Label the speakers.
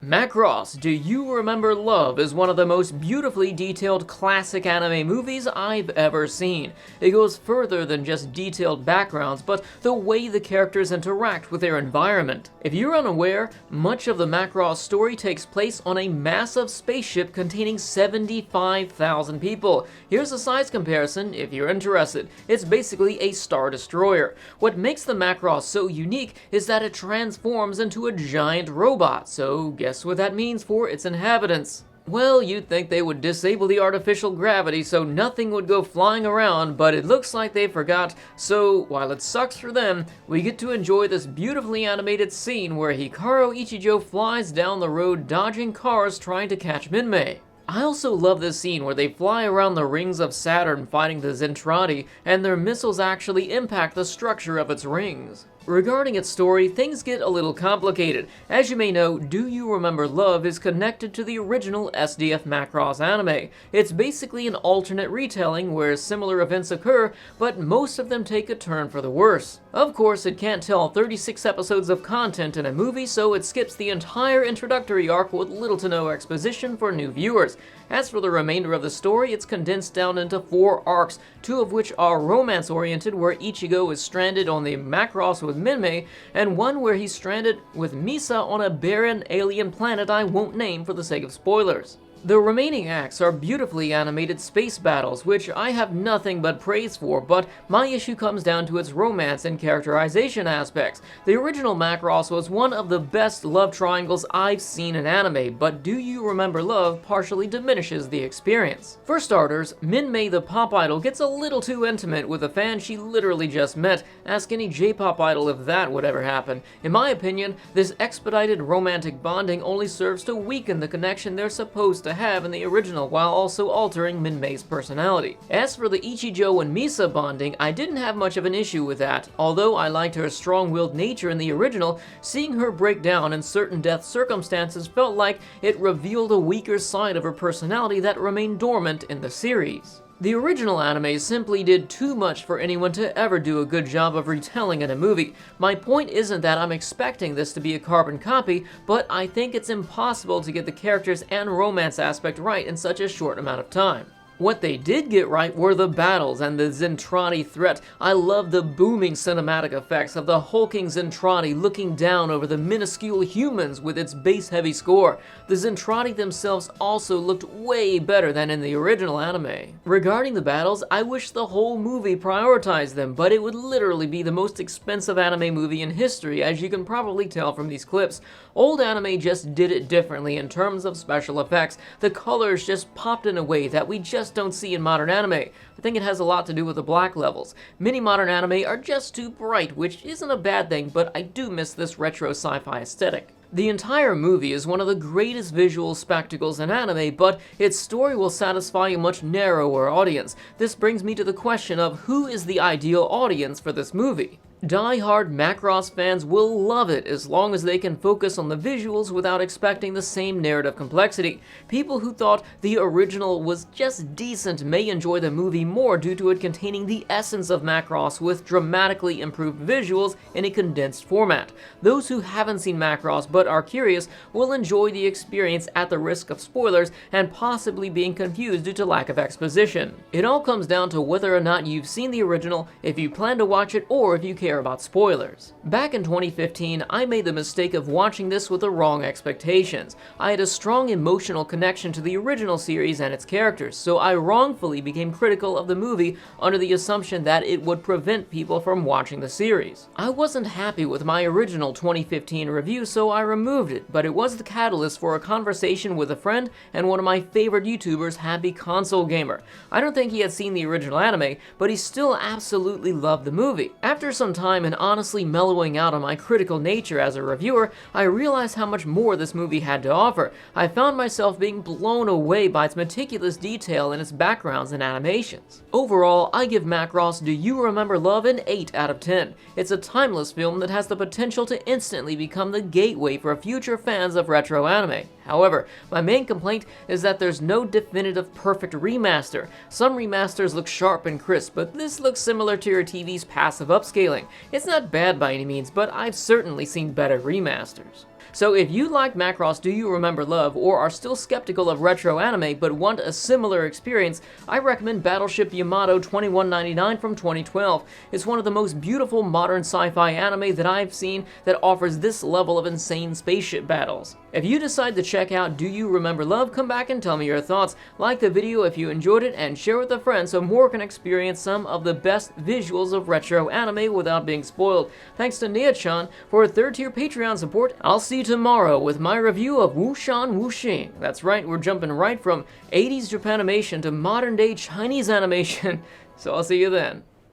Speaker 1: Macross, Do You Remember Love is one of the most beautifully detailed classic anime movies I've ever seen. It goes further than just detailed backgrounds, but the way the characters interact with their environment. If you're unaware, much of the Macross story takes place on a massive spaceship containing 75,000 people. Here's a size comparison if you're interested. It's basically a Star Destroyer. What makes the Macross so unique is that it transforms into a giant robot, so guess what that means for its inhabitants. Well, you'd think they would disable the artificial gravity so nothing would go flying around, but it looks like they forgot, so while it sucks for them, we get to enjoy this beautifully animated scene where Hikaru Ichijo flies down the road dodging cars trying to catch Minmay. I also love this scene where they fly around the rings of Saturn fighting the Zentradi, and their missiles actually impact the structure of its rings. Regarding its story, things get a little complicated. As you may know, Do You Remember Love is connected to the original SDF Macross anime. It's basically an alternate retelling where similar events occur, but most of them take a turn for the worse. Of course, it can't tell 36 episodes of content in a movie, so it skips the entire introductory arc with little to no exposition for new viewers. As for the remainder of the story, it's condensed down into 4 arcs, 2 of which are romance-oriented, where Ichigo is stranded on the Macross with Minmay, and 1 where he's stranded with Misa on a barren alien planet I won't name for the sake of spoilers. The remaining acts are beautifully animated space battles, which I have nothing but praise for, but my issue comes down to its romance and characterization aspects. The original Macross was one of the best love triangles I've seen in anime, but Do You Remember Love partially diminishes the experience. For starters, Minmay the pop idol gets a little too intimate with a fan she literally just met. Ask any J-pop idol if that would ever happen. In my opinion, this expedited romantic bonding only serves to weaken the connection they're supposed to have in the original while also altering Minmay's personality. As for the Ichijo and Misa bonding, I didn't have much of an issue with that. Although I liked her strong-willed nature in the original, seeing her break down in certain death circumstances felt like it revealed a weaker side of her personality that remained dormant in the series. The original anime simply did too much for anyone to ever do a good job of retelling in a movie. My point isn't that I'm expecting this to be a carbon copy, but I think it's impossible to get the characters and romance aspect right in such a short amount of time. What they did get right were the battles and the Zentradi threat. I love the booming cinematic effects of the hulking Zentradi looking down over the minuscule humans with its bass-heavy score. The Zentradi themselves also looked way better than in the original anime. Regarding the battles, I wish the whole movie prioritized them, but it would literally be the most expensive anime movie in history, as you can probably tell from these clips. Old anime just did it differently in terms of special effects. The colors just popped in a way that we just don't see in modern anime. I think it has a lot to do with the black levels. Many modern anime are just too bright, which isn't a bad thing, but I do miss this retro sci-fi aesthetic. The entire movie is one of the greatest visual spectacles in anime, but its story will satisfy a much narrower audience. This brings me to the question of who is the ideal audience for this movie. Die-hard Macross fans will love it as long as they can focus on the visuals without expecting the same narrative complexity. People who thought the original was just decent may enjoy the movie more due to it containing the essence of Macross with dramatically improved visuals in a condensed format. Those who haven't seen Macross but are curious will enjoy the experience at the risk of spoilers and possibly being confused due to lack of exposition. It all comes down to whether or not you've seen the original, if you plan to watch it, or if you care about spoilers. Back in 2015, I made the mistake of watching this with the wrong expectations. I had a strong emotional connection to the original series and its characters, so I wrongfully became critical of the movie under the assumption that it would prevent people from watching the series. I wasn't happy with my original 2015 review, so I removed it, but it was the catalyst for a conversation with a friend and one of my favorite YouTubers, Happy Console Gamer. I don't think he had seen the original anime, but he still absolutely loved the movie. After some time and honestly mellowing out on my critical nature as a reviewer, I realized how much more this movie had to offer. I found myself being blown away by its meticulous detail in its backgrounds and animations. Overall, I give Macross Do You Remember Love an 8 out of 10. It's a timeless film that has the potential to instantly become the gateway for future fans of retro anime. However, my main complaint is that there's no definitive perfect remaster. Some remasters look sharp and crisp, but this looks similar to your TV's passive upscaling. It's not bad by any means, but I've certainly seen better remasters. So if you like Macross Do You Remember Love, or are still skeptical of retro anime but want a similar experience, I recommend Battleship Yamato 2199 from 2012. It's one of the most beautiful modern sci-fi anime that I've seen that offers this level of insane spaceship battles. If you decide to check out Do You Remember Love, come back and tell me your thoughts. Like the video if you enjoyed it, and share with a friend so more can experience some of the best visuals of retro anime without being spoiled. Thanks to Nia-chan for her third-tier Patreon support. I'll see you tomorrow with my review of Wuxian Wuxing. That's right, we're jumping right from 80s Japanimation to modern-day Chinese animation. So I'll see you then.